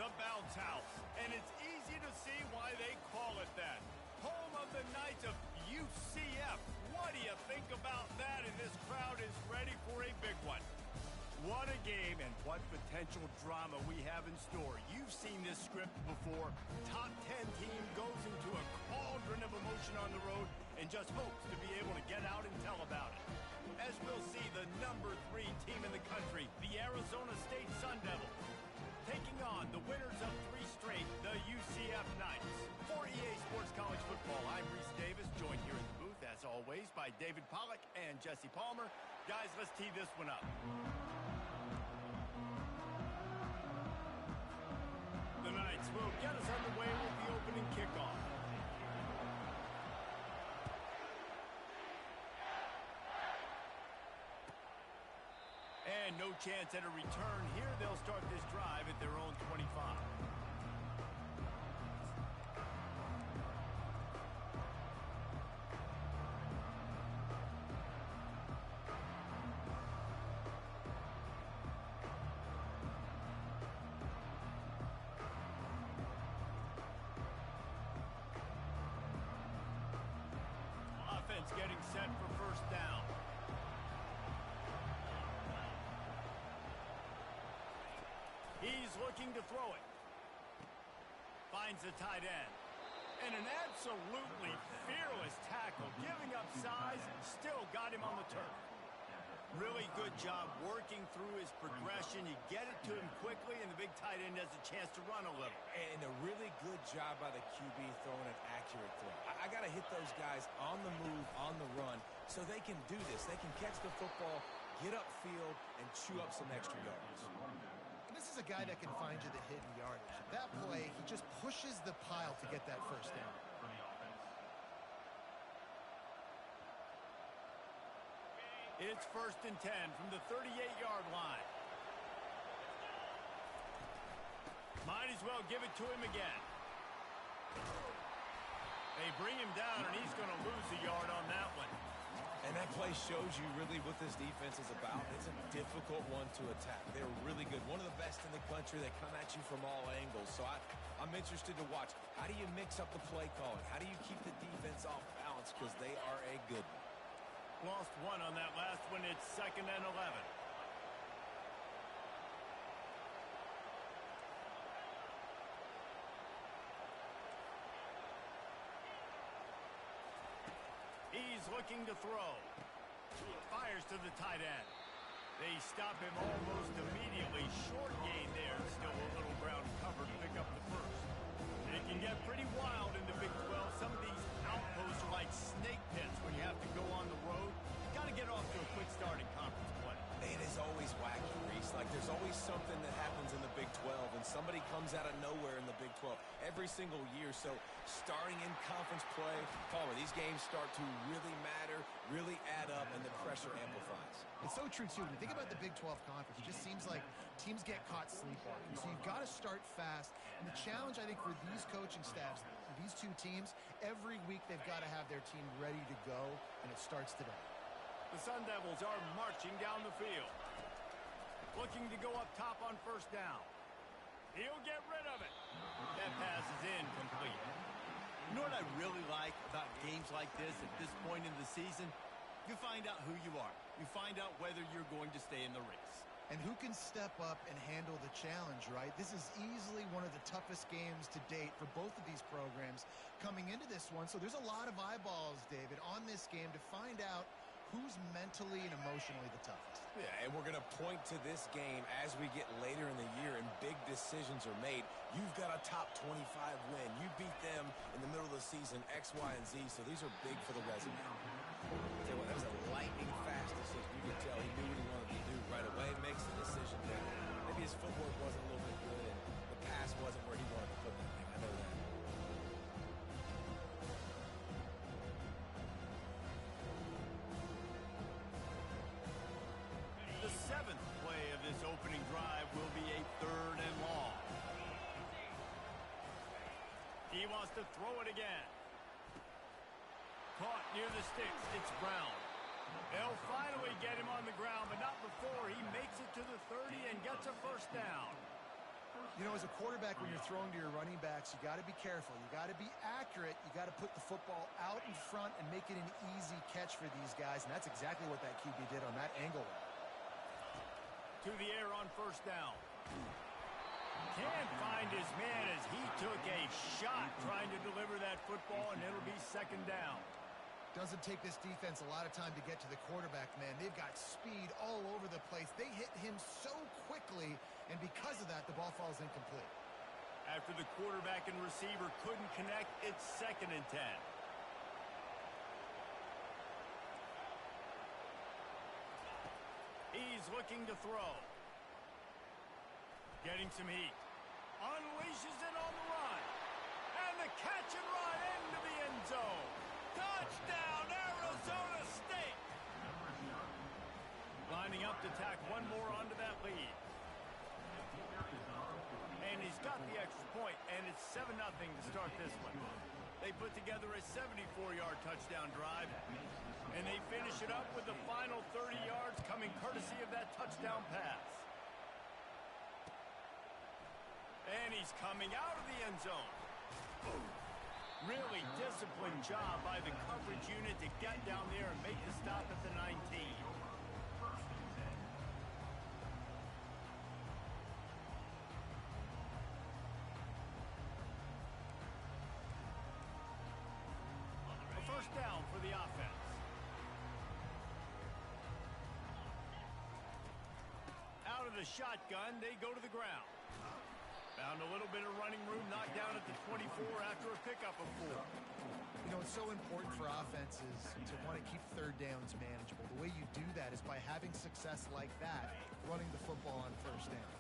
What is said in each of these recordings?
the bounce house. And it's easy to see why they call it that. Home of the Knights of UCF. What do you think about that? And this crowd is ready for a big one. What a game and what potential drama we have in store. You've seen this script before. Top 10 team goes into a cauldron of emotion on the road and just hopes to be able to get out and tell about it. As we'll see, the number 3 team in the country, the Arizona State Sun Devils, taking on the winners of 3 straight, the UCF Knights. For EA Sports College Football, I'm Reese Davis, joined here in the booth, as always, by David Pollack and Jesse Palmer. Guys, let's tee this one up. The Knights will get us underway with the opening kickoff. And no chance at a return here. They'll start this drive at their own 25. Offense getting set for first down. He's looking to throw it. Finds the tight end. And an absolutely fearless tackle. Giving up size, still got him on the turf. Really good job working through his progression. You get it to him quickly, and the big tight end has a chance to run a little. And a really good job by the QB throwing an accurate throw. I got to hit those guys on the move, on the run, so they can do this. They can catch the football, get upfield, and chew up some extra yards. This is a guy that can find you the hidden yardage. At that play, he just pushes the pile to get that first down. It's 1st and 10 from the 38-yard line. Might as well give it to him again. They bring him down, and he's going to lose a yard on that one. And that play shows you really what this defense is about. It's a difficult one to attack. They're really good. One of the best in the country. They come at you from all angles. So I'm interested to watch. How do you mix up the play calling? How do you keep the defense off balance? Because they are a good one. Lost one on that last one. It's 2nd and 11. He's looking to throw. Fires to the tight end. They stop him almost immediately. Short gain there. Still a little ground cover to pick up the first. It can get pretty wild in the Big 12. Some of these outposts are like snake pits when you have to go on the road. Got to get off to a quick start in conference play. It is always wacky, Reese. Like, there's always something that happens in the Big 12, and somebody comes out of nowhere in the Big 12 every single year. So, starting in conference play, Palmer, these games start to really matter, really add up, and the pressure amplifies. It's so true, too. When you think about the Big 12 conference, it just seems like teams get caught sleepwalking. So, you've got to start fast. And the challenge, I think, for these coaching staffs, for these two teams, every week they've got to have their team ready to go, and it starts today. The Sun Devils are marching down the field. Looking to go up top on first down. He'll get rid of it. That pass is incomplete. You know what I really like about games like this at this point in the season? You find out who you are. You find out whether you're going to stay in the race. And who can step up and handle the challenge, right? This is easily one of the toughest games to date for both of these programs coming into this one. So there's a lot of eyeballs, David, on this game to find out who's mentally and emotionally the toughest. Yeah, and we're going to point to this game as we get later in the year and big decisions are made. You've got a top 25 win. You beat them in the middle of the season, X, Y, and Z, so these are big for the resume. Tell you what, that was a lightning-fast decision. You could tell he knew what he wanted to do right away, makes the decision down. Maybe his footwork wasn't a little bit good, and the pass wasn't where he wanted to put that thing. I know that. The 7th play of this opening drive will be a 3rd and long. He wants to throw it again. Caught near the sticks. It's Brown. They'll finally get him on the ground, but not before he makes it to the 30 and gets a first down. You know, as a quarterback, when you're throwing to your running backs, you got to be careful. You got to be accurate. You got to put the football out in front and make it an easy catch for these guys, and that's exactly what that QB did on that angle. To the air on first down. Can't find his man as he took a shot trying to deliver that football, and it'll be second down. Doesn't take this defense a lot of time to get to the quarterback, man. They've got speed all over the place. They hit him so quickly, and because of that, the ball falls incomplete. After the quarterback and receiver couldn't connect, it's 2nd and 10. He's looking to throw. Getting some heat. Unleashes it on the run. And the catch and run into the end zone. Touchdown, Arizona State! Lining up to tack one more onto that lead. And he's got the extra point, and it's 7-0 to start this one. They put together a 74-yard touchdown drive, and they finish it up with the final 30 yards coming courtesy of that touchdown pass. And he's coming out of the end zone. Really disciplined job by the coverage unit to get down there and make the stop at the 19. A first down for the offense. Out of the shotgun, they go to the ground. Found a little bit of running room, knocked down at the 24 after a pickup of 4. You know, it's so important for offenses to want to keep third downs manageable. The way you do that is by having success like that, running the football on first down.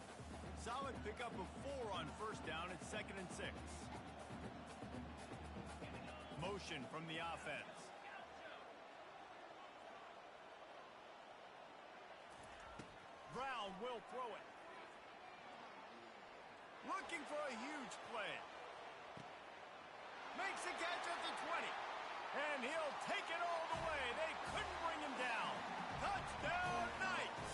Solid pickup of 4 on first down at 2nd and 6. Motion from the offense. Brown will throw it. Looking for a huge play. Makes a catch at the 20. And he'll take it all the way. They couldn't bring him down. Touchdown, Knights!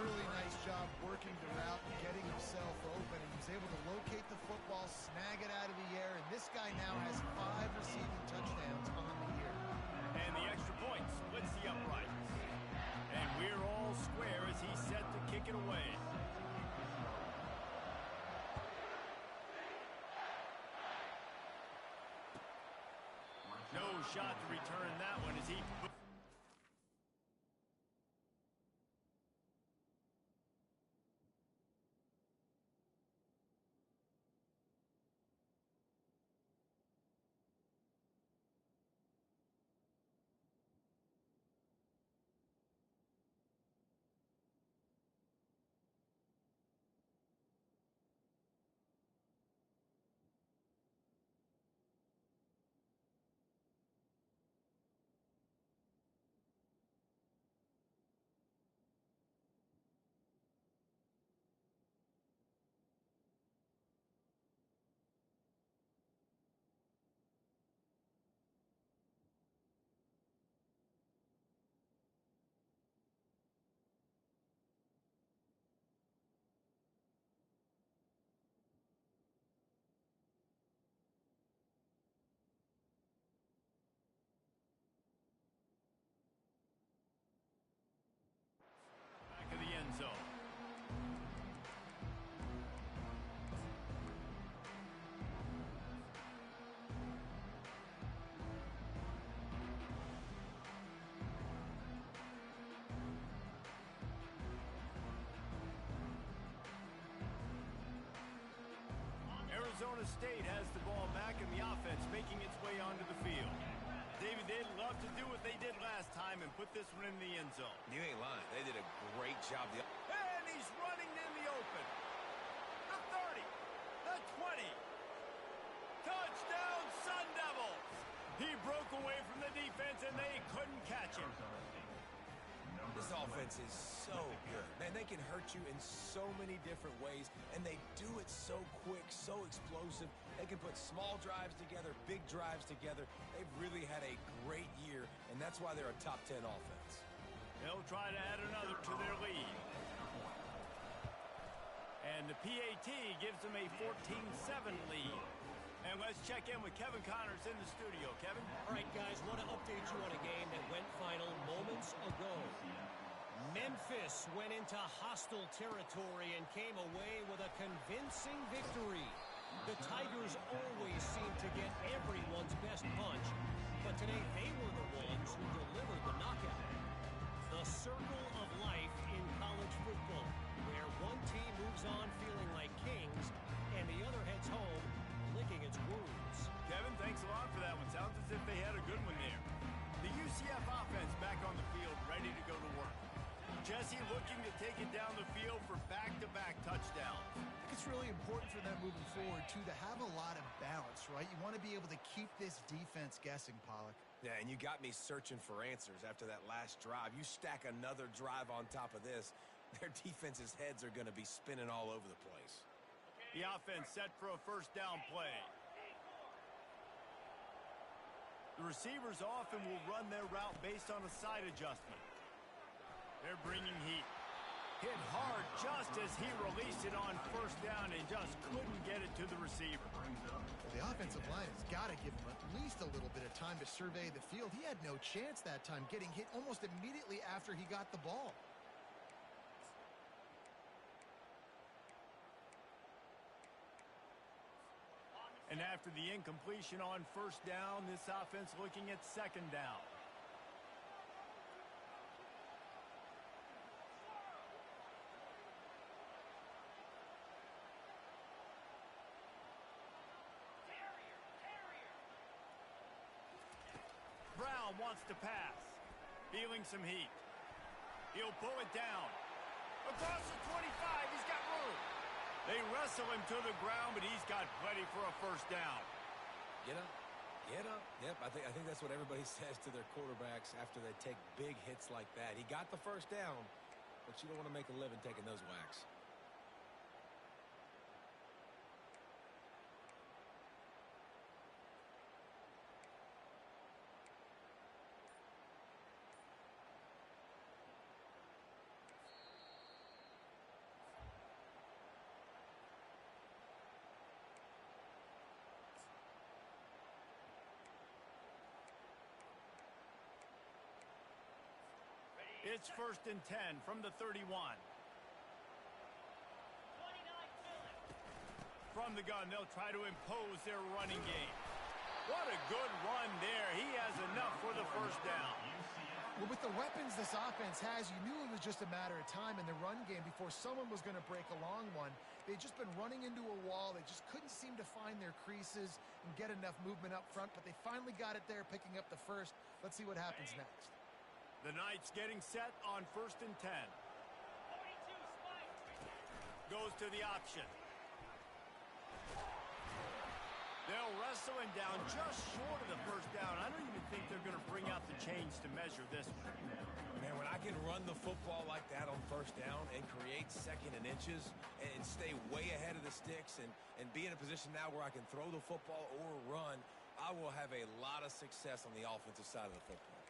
Really nice job working the route and getting himself open. He was able to locate the football, snag it out of the air, and this guy now has 5 receiving touchdowns on the year. And the extra point splits the uprights. And we're all square as he's set to kick it away. No shot to return that one as he... Back of the end zone. Arizona State has the ball back, and the offense making its way onto the field. David, they'd love to do what they did last time and put this one in the end zone. You ain't lying. They did a great job. And he's running in the open. The 30. The 20. Touchdown, Sun Devils. He broke away from the defense, and they couldn't catch him. This offense is so good. Man, they can hurt you in so many different ways, and they do it so quick, so explosive. They can put small drives together, big drives together. They've really had a great year, and that's why they're a top 10 offense. They'll try to add another to their lead. And the PAT gives them a 14-7 lead. And let's check in with Kevin Connors in the studio. Kevin? All right, guys, want to update you on a game that went final moments ago. Memphis went into hostile territory and came away with a convincing victory. The Tigers always seem to get everyone's best punch, but today they were the ones who delivered the knockout. The circle of life in college football, where one team moves on feeling like kings and the other heads home licking its wounds. Kevin, thanks a lot for that one. Sounds as if they had a good one there. The UCF offense back on the field, ready to go to work. Jesse looking to take it down the field for back-to-back touchdowns. I think it's really important for them moving forward, too, to have a lot of balance, right? You want to be able to keep this defense guessing, Pollock. Yeah, and you got me searching for answers after that last drive. You stack another drive on top of this, their defense's heads are going to be spinning all over the place. The offense set for a first down play. The receivers often will run their route based on a side adjustment. They're bringing heat. Hit hard just as he released it on first down and just couldn't get it to the receiver. Well, the offensive line has got to give him at least a little bit of time to survey the field. He had no chance that time, getting hit almost immediately after he got the ball. And after the incompletion on first down, this offense looking at second down. Brown wants to pass. Feeling some heat. He'll pull it down. Across the 25, he's got room. They wrestle him to the ground, but he's got plenty for a first down. Get up. Get up. Yep, I think that's what everybody says to their quarterbacks after they take big hits like that. He got the first down, but you don't want to make a living taking those whacks. It's 1st and 10 from the 31. From the gun, they'll try to impose their running game. What a good run there. He has enough for the first down. Well, with the weapons this offense has, you knew it was just a matter of time in the run game before someone was going to break a long one. They'd just been running into a wall. They just couldn't seem to find their creases and get enough movement up front, but they finally got it there, picking up the first. Let's see what happens next. The Knights getting set on 1st and 10. Goes to the option. They'll wrestle him down just short of the first down. I don't even think they're going to bring out the chains to measure this one. Man, when I can run the football like that on first down and create second and inches and stay way ahead of the sticks and be in a position now where I can throw the football or run, I will have a lot of success on the offensive side of the football.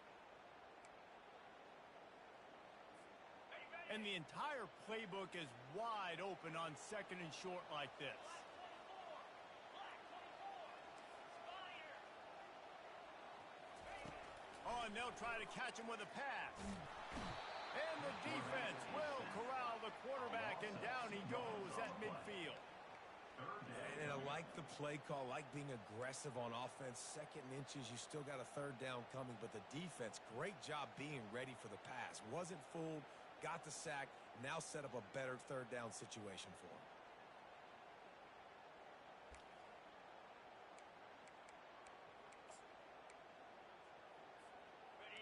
And the entire playbook is wide open on second and short like this. Oh, and they'll try to catch him with a pass. And the defense will corral the quarterback, and down he goes at midfield. And I like the play call, like being aggressive on offense. Second and inches, you still got a third down coming, but the defense, great job being ready for the pass. Wasn't fooled. Got the sack, now set up a better third down situation for him.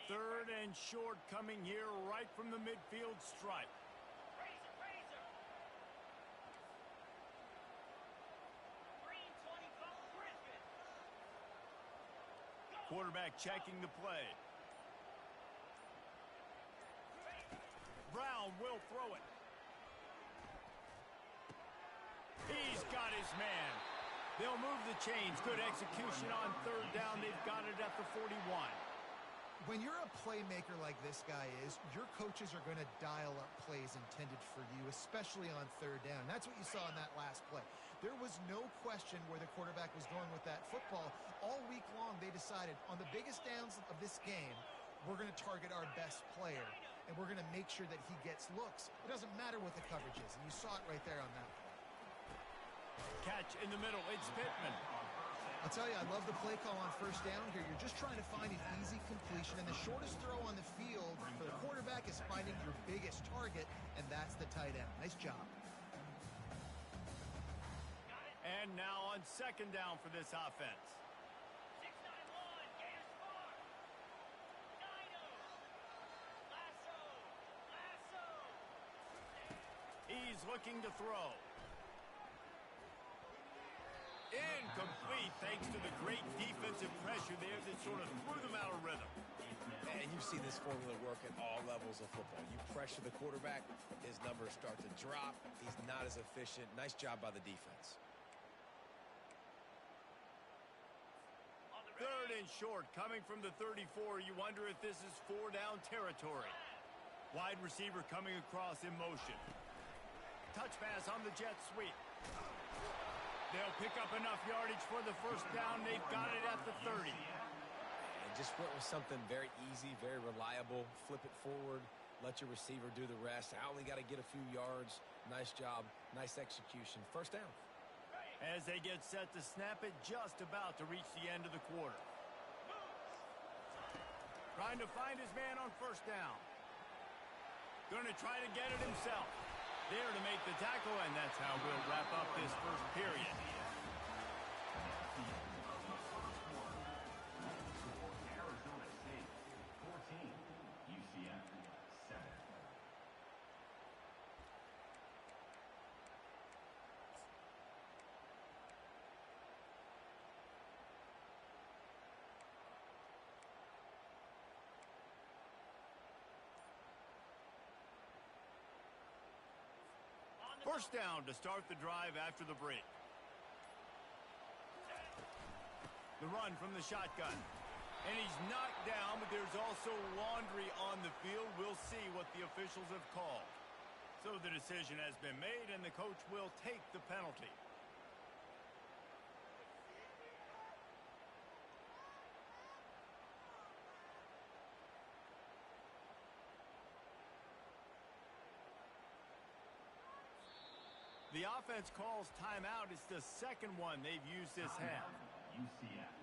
Third and short coming here right from the midfield stripe. Quarterback checking the play. Brown will throw it. He's got his man. They'll move the chains. Good execution on third down. They've got it at the 41. When you're a playmaker like this guy is, your coaches are going to dial up plays intended for you, especially on third down. That's what you saw in that last play. There was no question where the quarterback was going with that football. All week long, they decided on the biggest downs of this game, we're going to target our best player, and we're going to make sure that he gets looks. It doesn't matter what the coverage is, and you saw it right there on that play. Catch in the middle. It's Pittman. I'll tell you, I love the play call on first down here. You're just trying to find an easy completion, and the shortest throw on the field for the quarterback is finding your biggest target, and that's the tight end. Nice job. And now on second down for this offense. 6-9-1, Gators far. Dino. Lasso. He's looking to throw. Incomplete thanks to the great defensive pressure there that sort of threw them out of rhythm. And you've seen this formula work at all levels of football. You pressure the quarterback, his numbers start to drop. He's not as efficient. Nice job by the defense. Third and short, coming from the 34. You wonder if this is 4-down territory. Wide receiver coming across in motion. Touch pass on the jet sweep. They'll pick up enough yardage for the first down. They've got it at the 30. And just went with something very easy, very reliable. Flip it forward. Let your receiver do the rest. I only got to get a few yards. Nice job. Nice execution. First down. As they get set to snap it, just about to reach the end of the quarter. Trying to find his man on first down. Going to try to get it himself. There to make the tackle, and that's how we'll wrap up this first period. Arizona State 14, UCF 7. First down to start the drive after the break. The run from the shotgun. And he's knocked down, but there's also laundry on the field. We'll see what the officials have called. So the decision has been made, and the coach will take the penalty. The offense calls timeout. It's the second one they've used this half. UCF.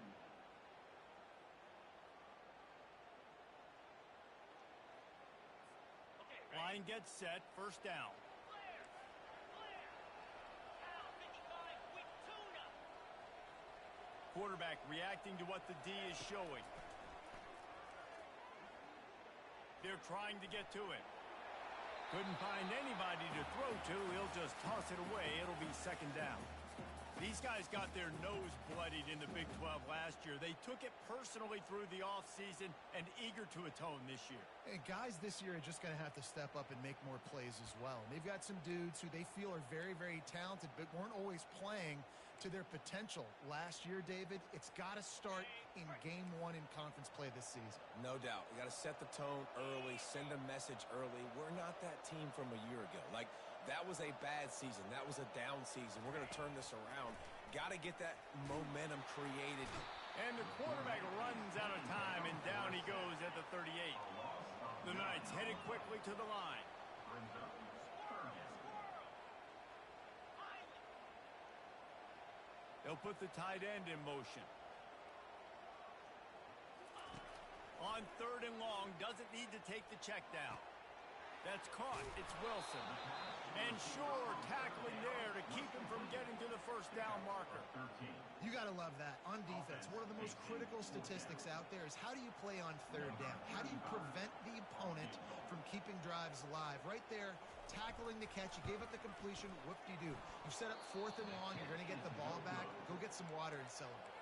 Line gets set. First down. Quarterback reacting to what the D is showing. They're trying to get to it. Couldn't find anybody to throw to. He'll just toss it away. It'll be second down. These guys got their nose bloodied in the Big 12 last year. They took it personally through the offseason and eager to atone this year. And guys this year are just going to have to step up and make more plays as well. They've got some dudes who they feel are very, very talented but weren't always playing to their potential. Last year, David, it's got to start in game one in conference play this season. No doubt. You got to set the tone early, send a message early. We're not that team from a year ago. Like, that was a bad season. That was a down season. We're going to turn this around. Got to get that momentum created. And the quarterback runs out of time, and down he goes at the 38. The Knights headed quickly to the line. They'll put the tight end in motion. On third and long, doesn't need to take the check down. That's caught. It's Wilson. And Shore tackling there to keep him from getting to the first down marker. You got to love that. On defense, one of the most critical statistics out there is how do you play on third down? How do you prevent the opponent from keeping drives alive? Right there, tackling the catch. You gave up the completion. Whoop-de-doo. You set up fourth and long. You're going to get the ball back. Go get some water and celebrate.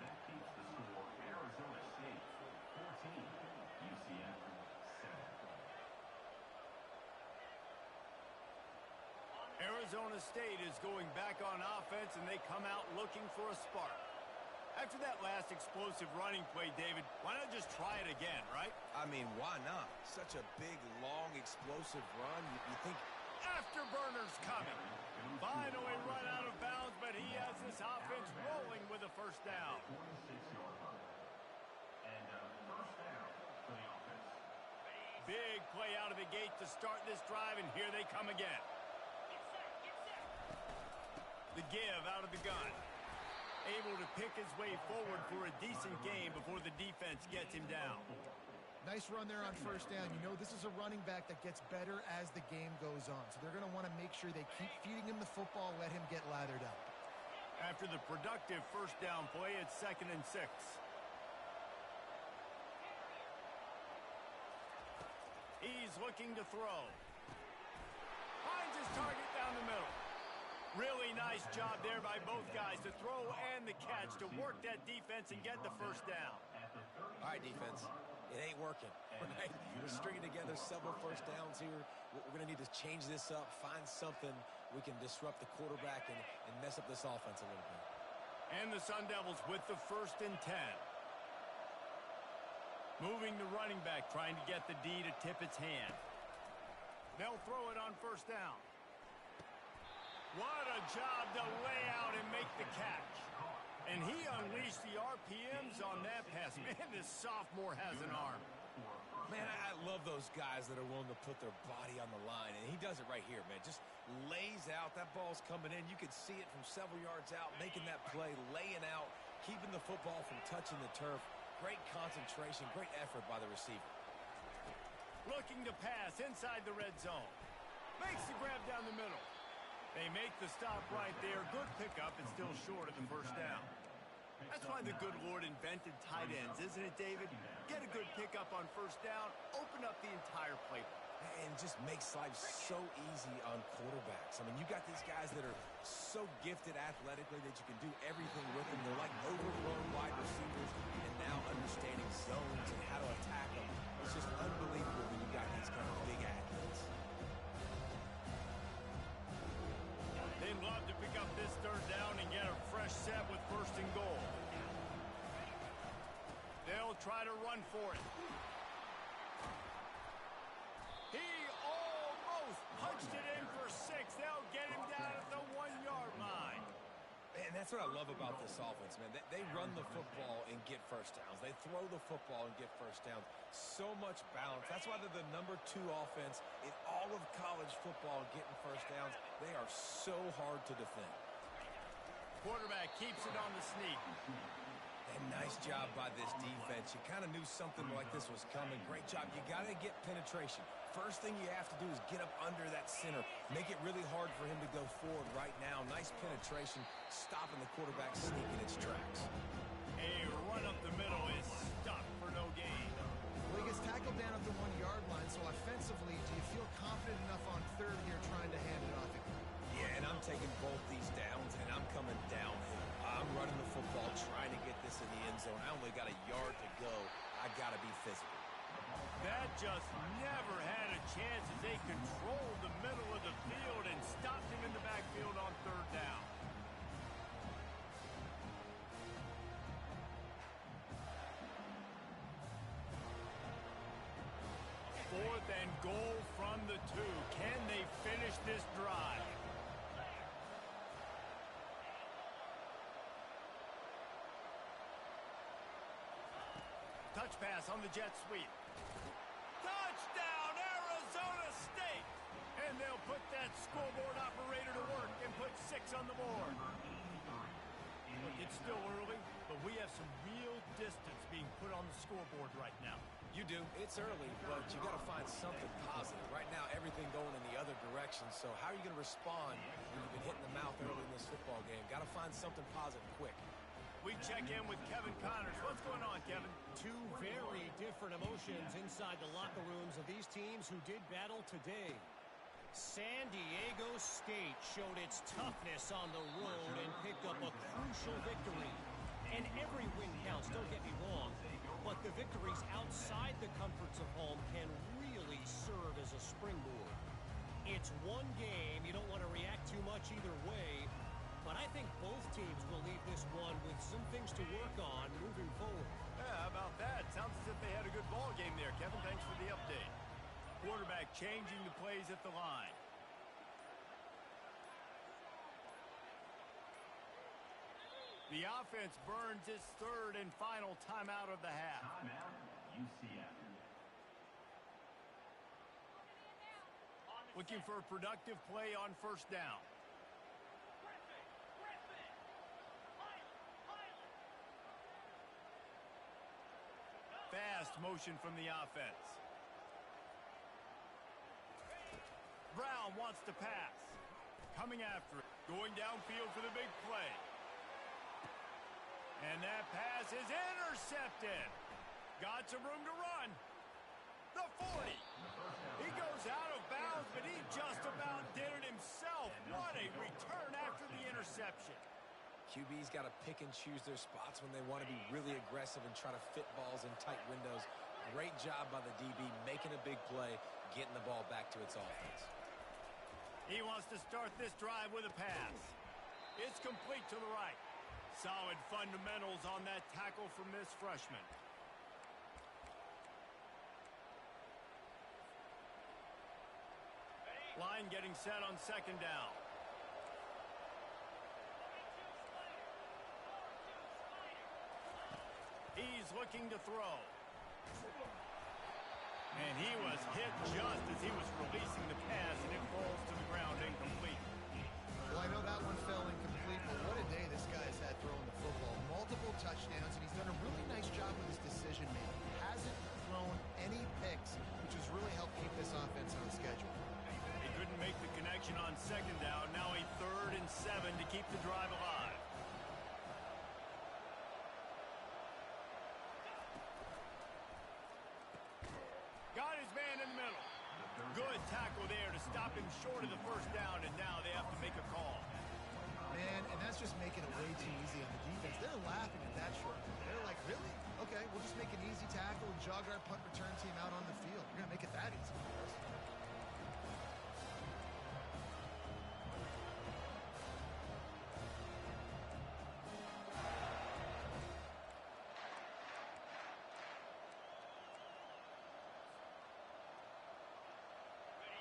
That keeps the score Arizona State 14, UCF 7. Arizona State is going back on offense, and they come out looking for a spark. After that last explosive running play, David, why not just try it again, right? I mean, why not? Such a big, long, explosive run. You think... Afterburner's coming. Finally run out of bounds, but he has this offense rolling with a first down. 26-yard line. And first down for the offense. Big play out of the gate to start this drive, and here they come again. Get set, get set. The give out of the gun. Able to pick his way forward for a decent game before the defense gets him down. Nice run there on first down. You know, this is a running back that gets better as the game goes on. So they're going to want to make sure they keep feeding him the football, let him get lathered up. After the productive first down play, it's 2nd and 6. He's looking to throw. Finds his target down the middle. Really nice job there by both guys to throw and the catch to work that defense and get the first down. All right, defense. It ain't working, right? We're stringing together several first downs here. We're going to need to change this up, find something we can disrupt the quarterback and mess up this offense a little bit. And the Sun Devils with the 1st and 10. Moving the running back, trying to get the D to tip its hand. They'll throw it on first down. What a job to lay out and make the catch. And he unleashed the RPMs on that pass. Man, this sophomore has an arm. Man, I love those guys that are willing to put their body on the line, and he does it right here, man. Just lays out. That ball's coming in. You could see it from several yards out, making that play, laying out, keeping the football from touching the turf. Great concentration, great effort by the receiver. Looking to pass inside the red zone. Makes the grab down the middle. They make the stop right there. Good pickup and still short of the first down. That's why the good Lord invented tight ends, isn't it, David? Get a good pickup on first down, open up the entire playbook. And just makes life so easy on quarterbacks. I mean, you got these guys that are so gifted athletically that you can do everything with them. They're like overgrown wide receivers, and now understanding zones and how to attack them. It's just unbelievable when you got these kind of big athletes. They'd love to pick up this 3rd down and get a fresh set with 1st and goal. They'll try to run for it. He almost punched it in for 6. They'll get him down at the 1-yard line. And that's what I love about this offense, man. They run the football and get first downs. They throw the football and get first downs. So much balance. That's why they're the #2 offense in all of college football getting first downs. They are so hard to defend. Quarterback keeps it on the sneak. And nice job by this defense. You kind of knew something like this was coming. Great job. You got to get penetration. First thing you have to do is get up under that center. Make it really hard for him to go forward right now. Nice penetration, stopping the quarterback sneak in its tracks. A run up the middle is stopped for no gain. Well, he gets tackled down at the 1-yard line, so offensively, do you feel confident enough on 3rd here trying to hand it off again? Yeah, and I'm taking both these downs, and I'm coming downhill. I'm running the football, trying to get this in the end zone. I only got a yard to go. I got to be physical. That just never had a chance as they controlled the middle of the field and stopped him in the backfield on 3rd down. Fourth and goal from the 2. Can they finish this drive? Touch pass on the jet sweep. Touchdown, Arizona State! And they'll put that scoreboard operator to work and put 6 on the board. Look, it's still early, but we have some real distance being put on the scoreboard right now. You do. It's early, but you got to find something positive. Right now, everything going in the other direction. So how are you going to respond when you've been hit in the mouth early in this football game? Got to find something positive quick. We check in with Kevin Connors. What's going on, Kevin? Two very different emotions inside the locker rooms of these teams who did battle today. San Diego State showed its toughness on the road and picked up a crucial victory. And every win counts, don't get me wrong, but the victories outside the comforts of home can really serve as a springboard. It's one game, you don't want to react too much either way, but I think both teams will leave this one with some things to work on moving forward. Yeah, how about that? Sounds as if they had a good ball game there, Kevin. Thanks for the update. Quarterback changing the plays at the line. The offense burns its third and final timeout of the half. Timeout, UCF. Looking for a productive play on first down. Fast motion from the offense. Brown wants to pass. Coming after it. Going downfield for the big play. And that pass is intercepted. Got some room to run. The 40. He goes out of bounds, but he just about did it himself. What a return after the interception. QB's got to pick and choose their spots when they want to be really aggressive and try to fit balls in tight windows. Great job by the DB making a big play, getting the ball back to its offense. He wants to start this drive with a pass. It's complete to the right. Solid fundamentals on that tackle from this freshman. Line getting set on second down. He's looking to throw. And he was hit just as he was releasing the pass, and it falls to the ground incomplete. Well, I know that one fell incomplete, but what a day this guy's had throwing the football. Multiple touchdowns, and he's done a really nice job with his decision-making. He hasn't thrown any picks, which has really helped keep this offense on schedule. He couldn't make the connection on second down. Now a 3rd and 7 to keep the drive alive. Got his man in the middle. Good tackle there to stop him short of the first down, and now they have to make a call. Man, and that's just making it way too easy on the defense. They're laughing at that short. They're like, really? Okay, we'll just make an easy tackle and jog our punt return team out on the field. You're going to make it that easy for us.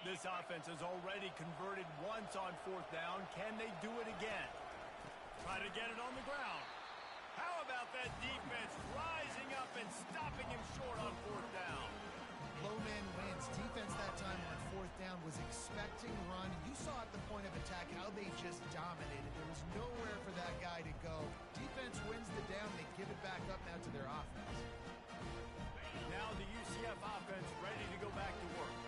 This offense has already converted once on 4th down. Can they do it again? Try to get it on the ground. How about that defense rising up and stopping him short on 4th down? Low man wins. Defense that time on 4th down was expecting run. You saw at the point of attack how they just dominated. There was nowhere for that guy to go. Defense wins the down. They give it back up now to their offense. Now the UCF offense ready to go back to work.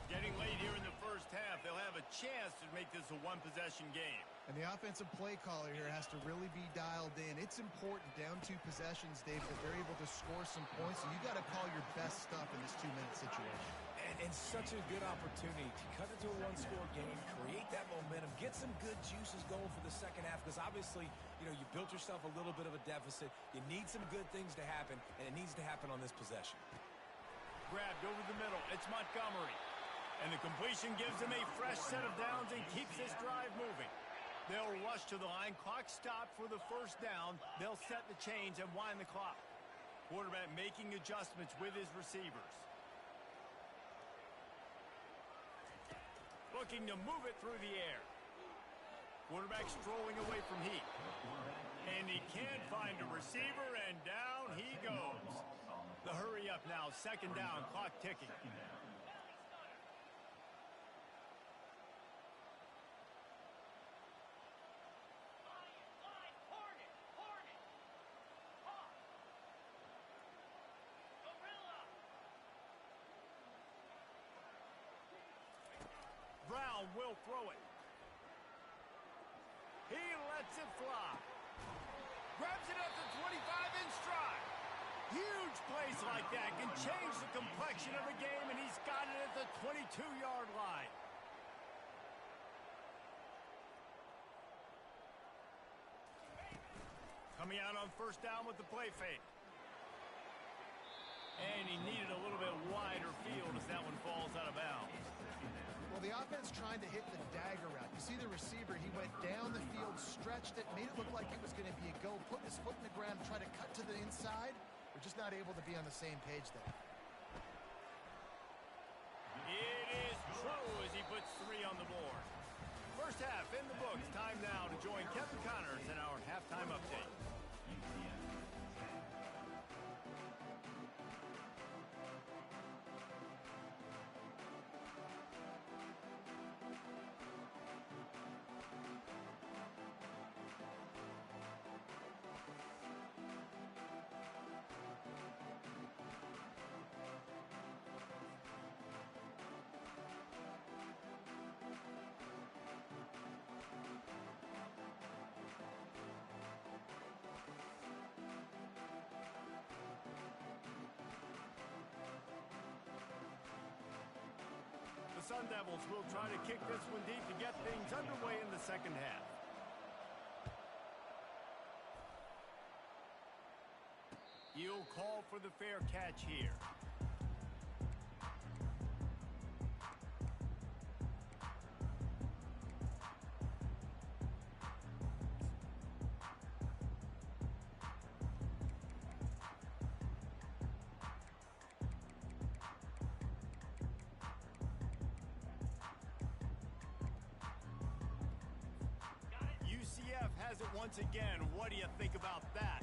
Getting late here in the first half, they'll have a chance to make this a one-possession game. And the offensive play caller here has to really be dialed in. It's important down 2 possessions, Dave, that they're able to score some points. So you got to call your best stuff in this 2-minute situation. And such a good opportunity to cut it to a one-score game, create that momentum, get some good juices going for the second half, because obviously, you built yourself a little bit of a deficit. You need some good things to happen, and it needs to happen on this possession. Grabbed over the middle. It's Montgomery. And the completion gives them a fresh set of downs and keeps this drive moving. They'll rush to the line. Clock stopped for the first down. They'll set the chains and wind the clock. Quarterback making adjustments with his receivers. Looking to move it through the air. Quarterback strolling away from heat. And he can't find a receiver, and down he goes. The hurry up now. Second down. Clock ticking. Brown will throw it. He lets it fly. Grabs it at the 25 in stride. Huge plays like that can change the complexion of a game, and he's got it at the 22-yard line. Coming out on first down with the play fake. And he needed a little bit wider field as that one falls out of bounds. Well, the offense trying to hit the dagger route. You see the receiver, he went down the field, stretched it, made it look like it was going to be a go, put his foot in the ground, try to cut to the inside. We're just not able to be on the same page there. It is true as he puts 3 on the board. First half in the books. Time now to join Kevin Connors in our halftime update. The Sun Devils will try to kick this one deep to get things underway in the second half. He'll call for the fair catch here. UCF has it once again. What do you think about that?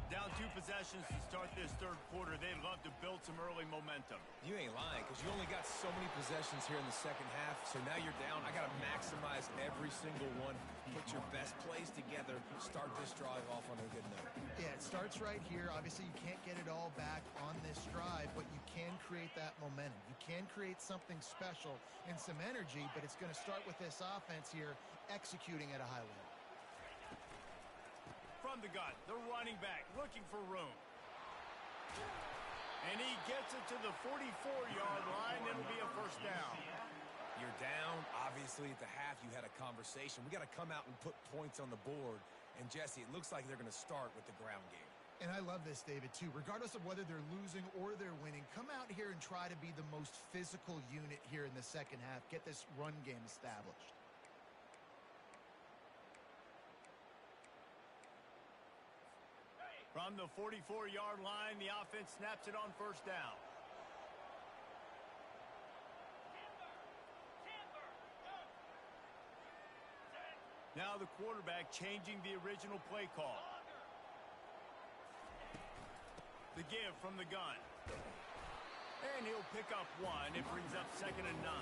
Down 2 possessions to start this third quarter. They'd love to build some early momentum. You ain't lying, because you only got so many possessions here in the second half, so now you're down. I got to maximize every single one. Put your best plays together. Start this drive off on a good note. Yeah, it starts right here. Obviously, you can't get it all back on this drive, but you can create that momentum. You can create something special and some energy, but it's going to start with this offense here executing at a high level. From the gun, the running back looking for room. And he gets it to the 44-yard line. It'll be a first down. You're down. Obviously, at the half, you had a conversation. We got to come out and put points on the board. And, Jesse, it looks like they're going to start with the ground game. And I love this, David, too. Regardless of whether they're losing or they're winning, come out here and try to be the most physical unit here in the second half. Get this run game established. From the 44-yard line, the offense snaps it on first down. Now the quarterback changing the original play call. The give from the gun. And he'll pick up 1. It brings up 2nd and 9.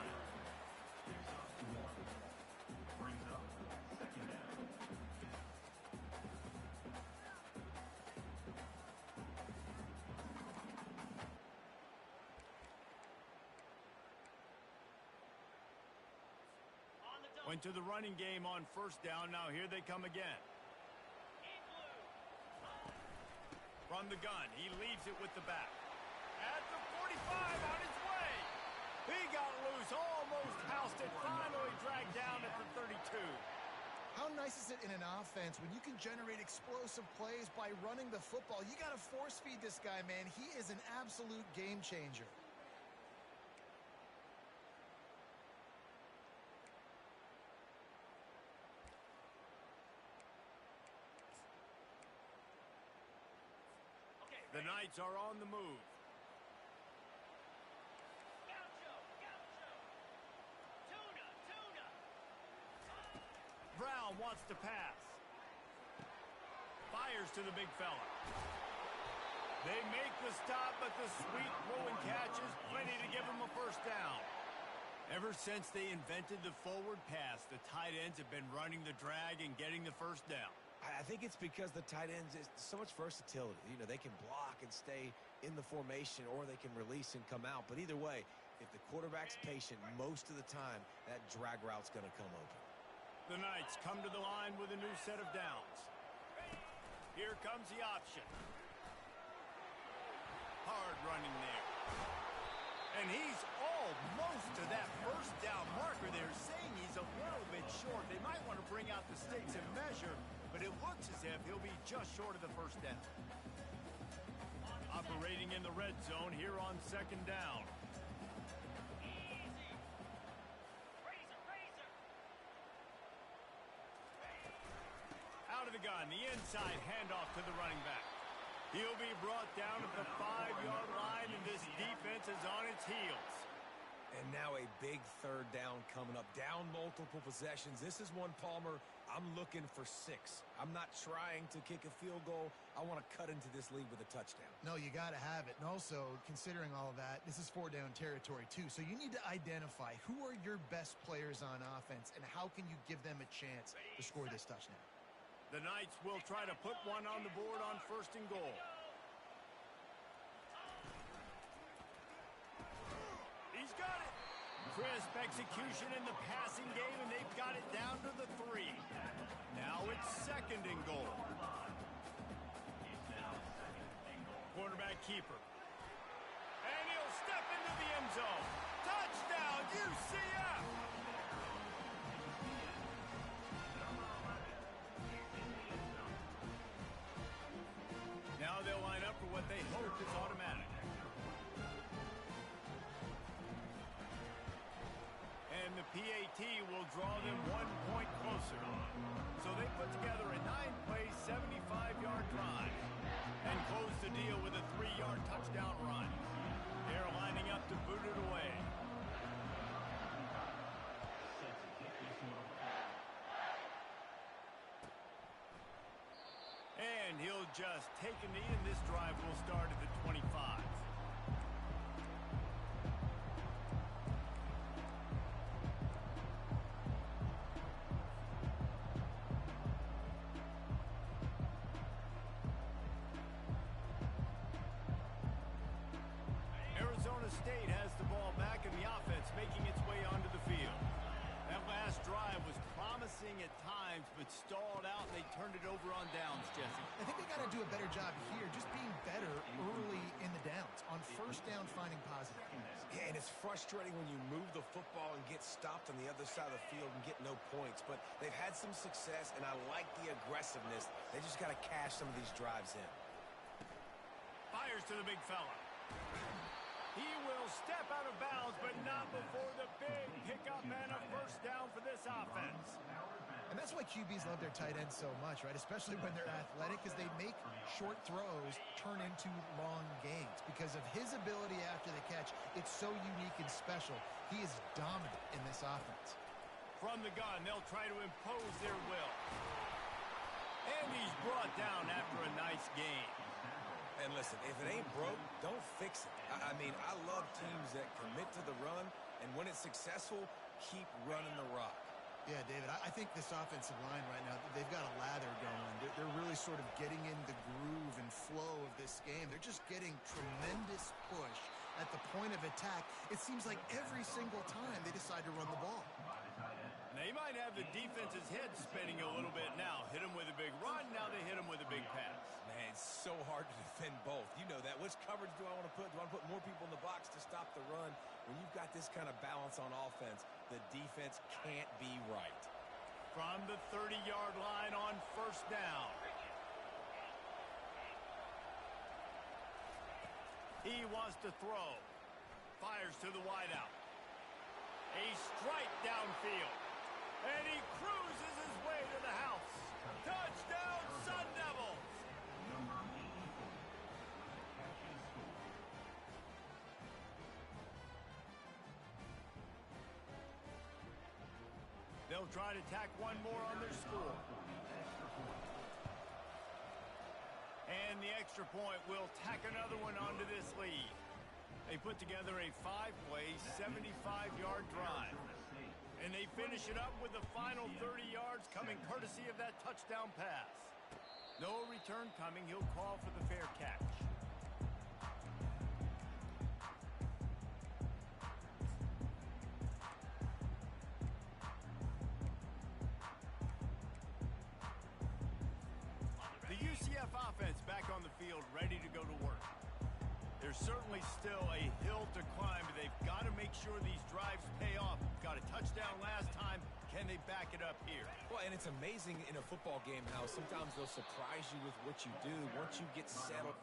Went to the running game on first down. Now here they come again. From the gun, he leaves it with the back. At the 45, on his way. He got loose, almost housed it, finally dragged down at the 32. How nice is it in an offense when you can generate explosive plays by running the football? You got to force feed this guy, man. He is an absolute game changer. The Knights are on the move. Brown wants to pass. Fires to the big fella. They make the stop, but the sweet throwing catch is plenty to give him a first down. Ever since they invented the forward pass, the tight ends have been running the drag and getting the first down. I think it's because the tight ends is so much versatility. You know, they can block and stay in the formation, or they can release and come out. But either way, if the quarterback's patient, most of the time, that drag route's going to come open. The Knights come to the line with a new set of downs. Here comes the option. Hard running there. And he's almost to that first down marker. They're saying he's a little bit short. They might want to bring out the sticks and measure, but it looks as if he'll be just short of the first down. Operating in the red zone here on second down. the gun, the inside handoff to the running back. He'll be brought down at the 5-yard line, and this defense is on its heels. And now a big third down coming up. Down multiple possessions. This is one, Palmer, I'm looking for 6. I'm not trying to kick a field goal. I want to cut into this lead with a touchdown. No, you got to have it. And also, considering all of that, this is 4-down territory too. So you need to identify who are your best players on offense and how can you give them a chance to score this touchdown. The Knights will try to put one on the board on 1st and goal. He's got it. Crisp execution in the passing game, and they've got it down to the 3. Now it's 2nd and goal. Quarterback keeper. And he'll step into the end zone. Touchdown, UCF! Now they'll line up for what they hope is automatic. And the PAT will draw them 1 point closer. So they put together a 9-play, 75-yard drive and close the deal with a 3-yard touchdown run. They're lining up to boot it away. And he'll just take a knee, and this drive will start at the 25. Arizona State has the ball back, and the offense making its way onto the field. That last drive was promising at times, but stalled out, and they turned it over on downs, Jesse. I think they got to do a better job here, just being better early in the downs, on 1st down finding positive points. Yeah, and it's frustrating when you move the football and get stopped on the other side of the field and get no points. But they've had some success, and I like the aggressiveness. They just got to cash some of these drives in. Fires to the big fella. He will step out of bounds, but not before the big pickup and a 1st down for this offense. And that's why QBs love their tight ends so much, right? Especially when they're athletic, because they make short throws turn into long gains. Because of his ability after the catch, it's so unique and special. He is dominant in this offense. From the gun, they'll try to impose their will. And he's brought down after a nice gain. And listen, if it ain't broke, don't fix it. I mean, I love teams that commit to the run, and when it's successful, keep running the rock. Yeah, David, I think this offensive line right now, they've got a lather going. They're really sort of getting in the groove and flow of this game. They're just getting tremendous push at the point of attack. It seems like every single time they decide to run the ball. They might have the defense's head spinning a little bit now. Hit him with a big run, now they hit him with a big pass. Man, it's so hard to defend both. You know that. Which coverage do I want to put? Do I want to put more people in the box to stop the run? When you've got this kind of balance on offense, the defense can't be right. From the 30-yard line on 1st down. He wants to throw. Fires to the wideout. A strike downfield. And he cruises his way to the house. Touchdown, Sun Devils! They'll try to tack one more on their score. And the extra point will tack another one onto this lead. They put together a 5-play, 75-yard drive. And they finish it up with the final 30 yards coming courtesy of that touchdown pass. No return coming. He'll call for the fair catch. The UCF offense back on the field, ready to go to work. There's certainly still a hill to climb, but they've got to make sure these drives pay off. Got a touchdown last time. Can they back it up here? Well, and it's amazing in a football game how sometimes they'll surprise you with what you do once you get settled.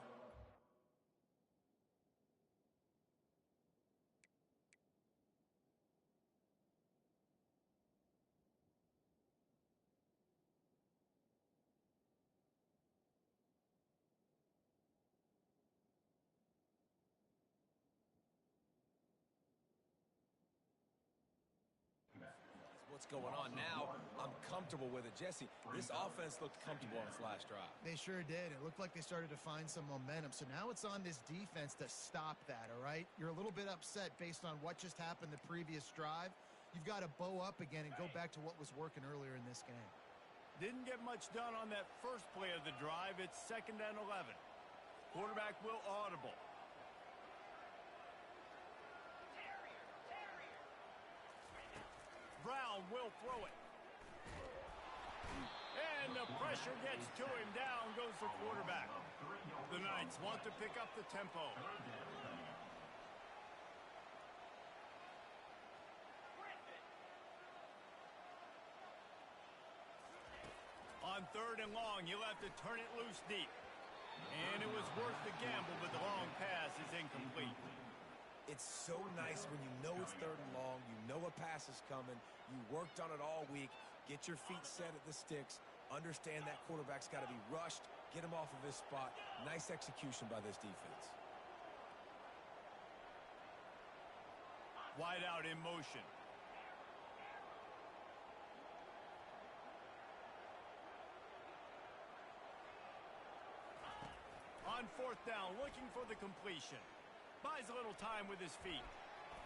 what's going on. Now I'm comfortable with it. Jesse, this offense looked comfortable on its last drive. They sure did. It looked like they started to find some momentum. So now it's on this defense to stop that, all right? You're a little bit upset based on what just happened the previous drive. You've got to bow up again and go back to what was working earlier in this game. Didn't get much done on that first play of the drive. It's 2nd and 11. Quarterback will audible. Brown will throw it. And the pressure gets to him. Down goes the quarterback. The Knights want to pick up the tempo. On 3rd and long, you'll have to turn it loose deep. And it was worth the gamble, but the long pass is incomplete. It's so nice when you know it's 3rd and long, you know a pass is coming, you worked on it all week, get your feet set at the sticks, understand that quarterback's got to be rushed, get him off of his spot. Nice execution by this defense. Wide out in motion. On 4th down, looking for the completion. Buys a little time with his feet.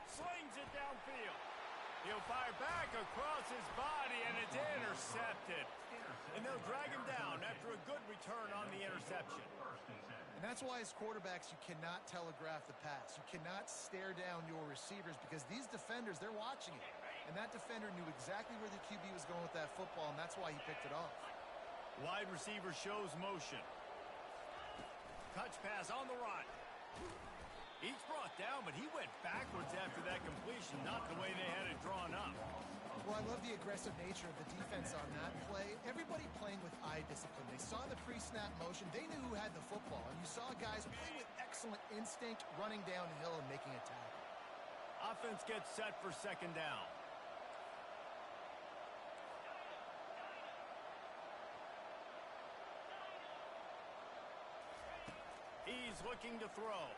Slings it downfield. He'll fire back across his body, and it's intercepted. And they'll drag him down after a good return on the interception. And that's why as quarterbacks, you cannot telegraph the pass. You cannot stare down your receivers because these defenders, they're watching it. And that defender knew exactly where the QB was going with that football, and that's why he picked it off. Wide receiver shows motion. Touch pass on the run. He's brought down, but he went backwards after that completion, not the way they had it drawn up. Well, I love the aggressive nature of the defense on that play. Everybody playing with eye discipline. They saw the pre-snap motion. They knew who had the football. And you saw guys playing with excellent instinct, running downhill and making a tackle. Offense gets set for 2nd down. He's looking to throw.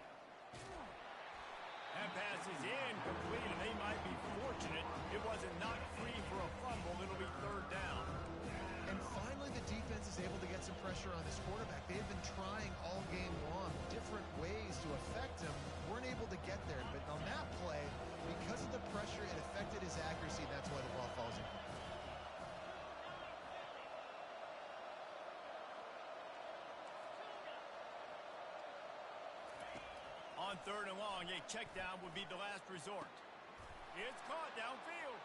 That pass is incomplete, and they might be fortunate it wasn't knocked free for a fumble. It'll be 3rd down. And finally, the defense is able to get some pressure on this quarterback. They have been trying all game long different ways to affect him. Weren't able to get there, but on that play, because of the pressure, it affected his accuracy, and that's why the ball falls in. On 3rd and long, a check down would be the last resort. It's caught downfield.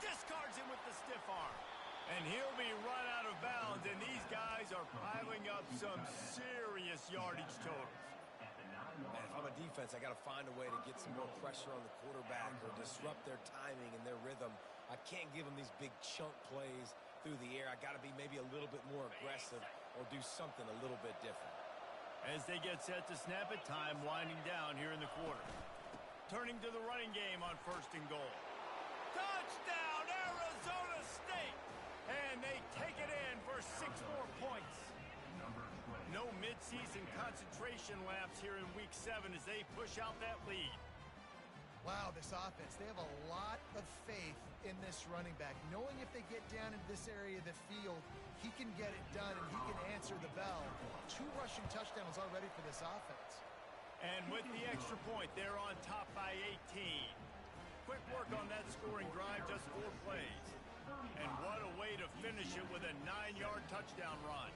Discards him with the stiff arm. And he'll be run out of bounds, and these guys are piling up some serious yardage totals. Man, if I'm a defense, I got to find a way to get some more pressure on the quarterback or disrupt their timing and their rhythm. I can't give them these big chunk plays through the air. I got to be maybe a little bit more aggressive or do something a little bit different. As they get set to snap it, time winding down here in the quarter. Turning to the running game on 1st and goal. Touchdown, Arizona State! And they take it in for 6 more points. No midseason concentration laps here in Week 7 as they push out that lead. Wow, this offense, they have a lot of faith in this running back, knowing if they get down into this area of the field, he can get it done and he can answer the bell. 2 rushing touchdowns already for this offense. And with the extra point, they're on top by 18. Quick work on that scoring drive, just 4 plays. And what a way to finish it with a 9-yard touchdown run.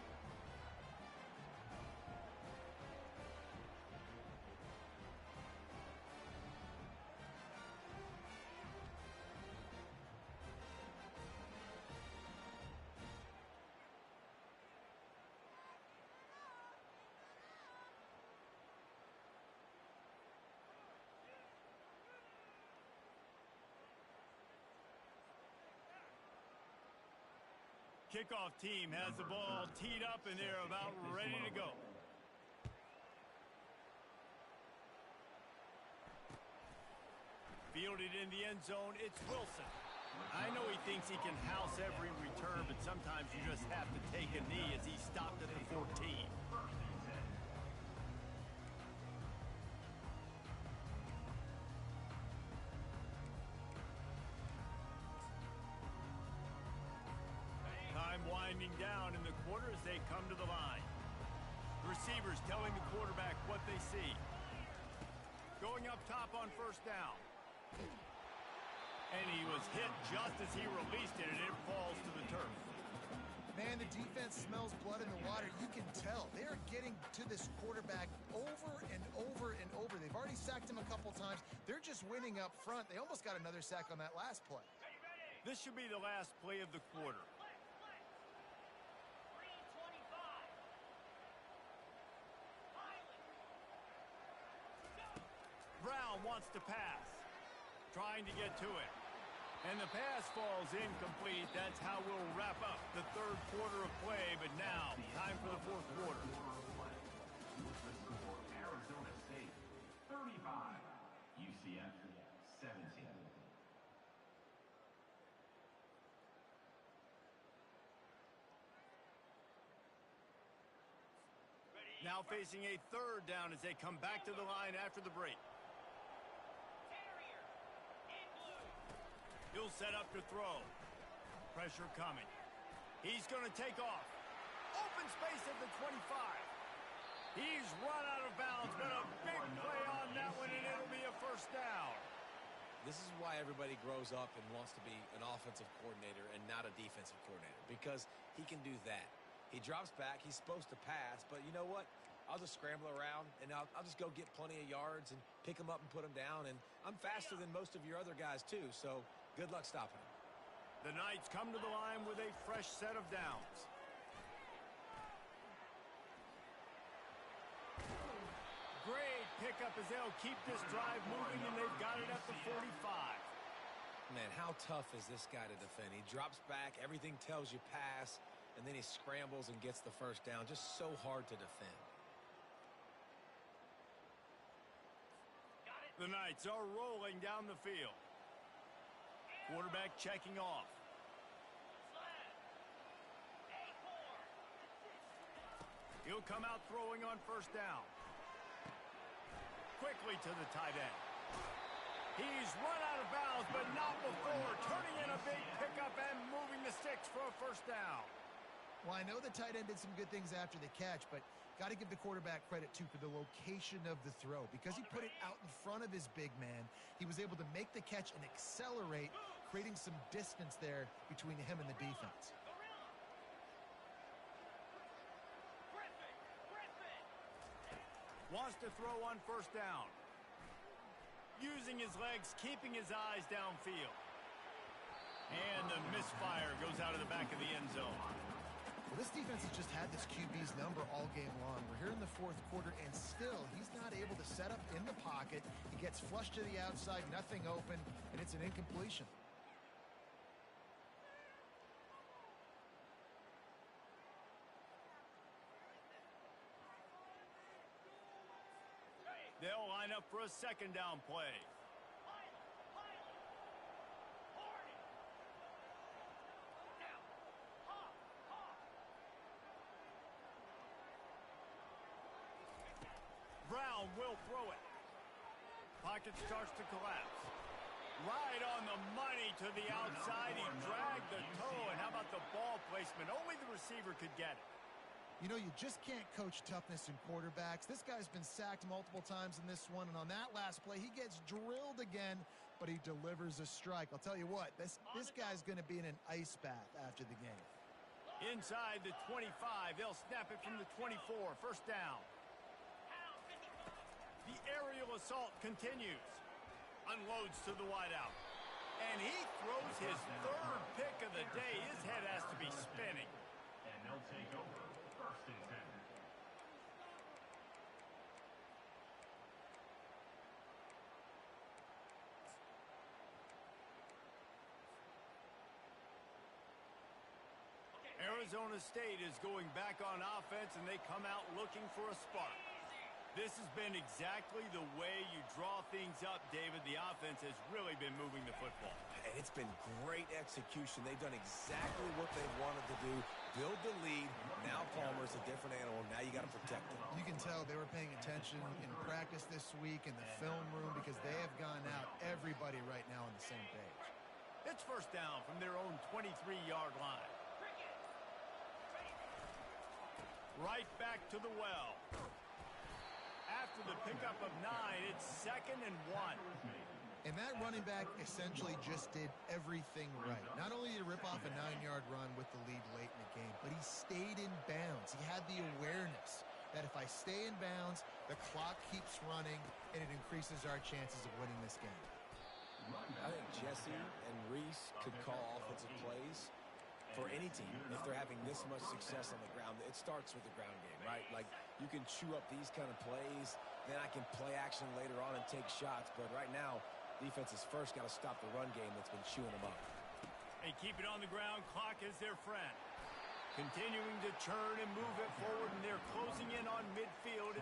Kickoff team has the ball teed up, and they're about ready to go. Fielded in the end zone, it's Wilson. I know he thinks he can house every return, but sometimes you just have to take a knee as he stopped at the 14. winding down in the quarter as they come to the line. The receivers telling the quarterback what they see. Going up top on first down. And he was hit just as he released it, and it falls to the turf. Man, the defense smells blood in the water. You can tell. They're getting to this quarterback over and over and over. They've already sacked him a couple times. They're just winning up front. They almost got another sack on that last play. This should be the last play of the quarter. Brown wants to pass. Trying to get to it. And the pass falls incomplete. That's how we'll wrap up the third quarter of play. But now, time for the fourth quarter. Arizona State 35, UCF 17. Now facing a third down as they come back to the line after the break. He'll set up to throw. Pressure coming. He's going to take off. Open space at the 25. He's run out of bounds, but a big play on that one, and it'll be a first down. This is why everybody grows up and wants to be an offensive coordinator and not a defensive coordinator, because he can do that. He drops back. He's supposed to pass, but you know what? I'll just scramble around, and I'll just go get plenty of yards and pick them up and put them down, and I'm faster than most of your other guys, too, so good luck stopping him. The Knights come to the line with a fresh set of downs. Great pickup as they'll keep this drive moving, and they've got it at the 45. Man, how tough is this guy to defend? He drops back, everything tells you pass, and then he scrambles and gets the first down. Just so hard to defend. The Knights are rolling down the field. Quarterback checking off. He'll come out throwing on first down. Quickly to the tight end. He's run out of bounds, but not before. Turning in a big pickup and moving the sticks for a first down. Well, I know the tight end did some good things after the catch, but got to give the quarterback credit, too, for the location of the throw. Because he put it out in front of his big man, he was able to make the catch and accelerate, creating some distance there between him and the defense. Wants to throw on first down. Using his legs, keeping his eyes downfield. And the misfire goes out of the back of the end zone. Well, this defense has just had this QB's number all game long. We're here in the fourth quarter, and still he's not able to set up in the pocket. He gets flushed to the outside, nothing open, and it's an incompletion. They'll line up for a second down play. Brown will throw it. Pocket starts to collapse. Right on the money to the outside. He dragged the toe, and how about the ball placement? Only the receiver could get it. You know, you just can't coach toughness in quarterbacks. This guy's been sacked multiple times in this one, and on that last play, he gets drilled again, but he delivers a strike. I'll tell you what, this guy's going to be in an ice bath after the game. Inside the 25, they'll snap it from the 24, first down. The aerial assault continues. Unloads to the wideout. And he throws his third pick of the day. His head has to be spinning. And they'll take over first and 10. Arizona State is going back on offense, and they come out looking for a spark. This has been exactly the way you draw things up, David. The offense has really been moving the football. And it's been great execution. They've done exactly what they wanted to do. Build the lead. Now Palmer's a different animal. Now you got to protect him. You can tell they were paying attention in practice this week in the film room because they have gone out everybody right now on the same page. It's first down from their own 23-yard line. Right back to the well. After the pickup of 9, it's 2nd and 1. And that running back essentially just did everything right. Not only did he rip off a 9-yard run with the lead late in the game, but he stayed in bounds. He had the awareness that if I stay in bounds, the clock keeps running, and it increases our chances of winning this game. I think Jesse and Reese could call offensive plays for any team if they're having this much success on the ground. It starts with the ground game, right? Like, you can chew up these kind of plays, then I can play action later on and take shots. But right now, defense has first got to stop the run game that's been chewing them up. They keep it on the ground. Clock is their friend. Continuing to churn and move it forward, and they're closing in on midfield.